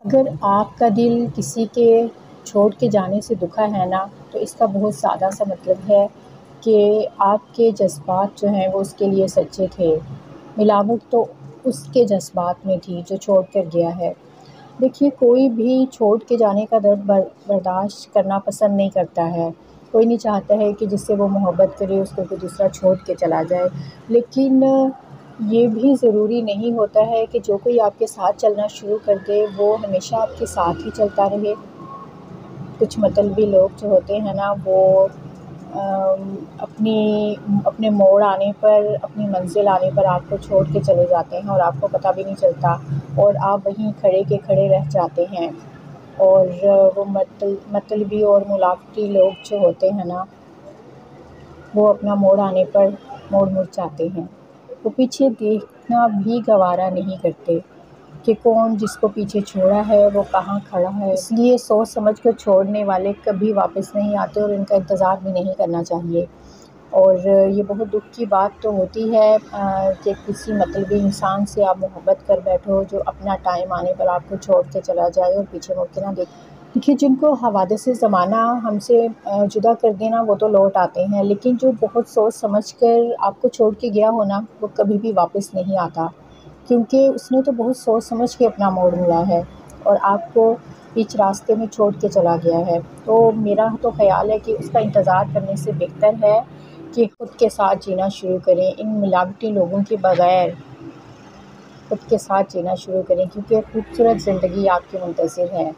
اگر آپ کا دل کسی کے چھوڑ کے جانے سے دکھا ہے نا، تو اس کا بہت سادہ سا مطلب ہے کہ آپ کے جذبات جو ہیں وہ اس کے لیے سچے تھے۔ ملاوٹ تو اس کے جذبات میں تھی جو چھوڑ کر گیا ہے۔ دیکھیے، کوئی بھی چھوڑ کے جانے کا درد برداشت کرنا پسند نہیں کرتا ہے۔ کوئی نہیں چاہتا ہے کہ جس سے وہ محبت کرے اس کو کوئی دوسرا چھوڑ کے چلا جائے، لیکن یہ بھی ضروری نہیں ہوتا ہے کہ جو کوئی آپ کے ساتھ چلنا شروع کر دے وہ ہمیشہ آپ کے ساتھ ہی چلتا رہے۔ کچھ مطلبی لوگ جو ہوتے ہیں نا، وہ اپنے موڑ آنے پر، اپنی منزل آنے پر آپ کو چھوڑ کے چلے جاتے ہیں اور آپ کو پتہ بھی نہیں چلتا، اور آپ وہیں کھڑے کے کھڑے رہ جاتے ہیں۔ اور وہ مطلبی اور ملاوٹی لوگ جو ہوتے ہیں نا، وہ اپنا موڑ آنے پر موڑ جاتے ہیں۔ وہ پیچھے دیکھنا بھی گوارا نہیں کرتے کہ کون جس کو پیچھے چھوڑا ہے وہ کہاں کھڑا ہے۔ اس لیے سوچ سمجھ کر چھوڑنے والے کبھی واپس نہیں آتے، اور ان کا انتظار بھی نہیں کرنا چاہیے۔ اور یہ بہت دکھ کی بات تو ہوتی ہے کہ کسی مطلبی انسان سے آپ محبت کر بیٹھو جو اپنا ٹائم آنے پر آپ کو چھوڑ کے چلا جائے اور پیچھے مڑ کے نہ دیکھیے، جن کو حوادث زمانہ ہم سے جدا کر دینا وہ تو لوٹ آتے ہیں، لیکن جو بہت سوچ سمجھ کر آپ کو چھوڑ کے گیا ہونا وہ کبھی بھی واپس نہیں آتا، کیونکہ اس نے تو بہت سوچ سمجھ کے اپنا موڑ مڑا ہے اور آپ کو بیچ راستے میں چھوڑ کے چلا گیا ہے۔ تو میرا تو خیال ہے کہ اس کا انتظار کرنے سے بہتر ہے کہ خود کے ساتھ جینا شروع کریں، ان ملاوٹی لوگوں کے بغیر خود کے ساتھ جینا شروع کریں، کیونکہ خوبصورت زندگی آپ کی منتظر ہے۔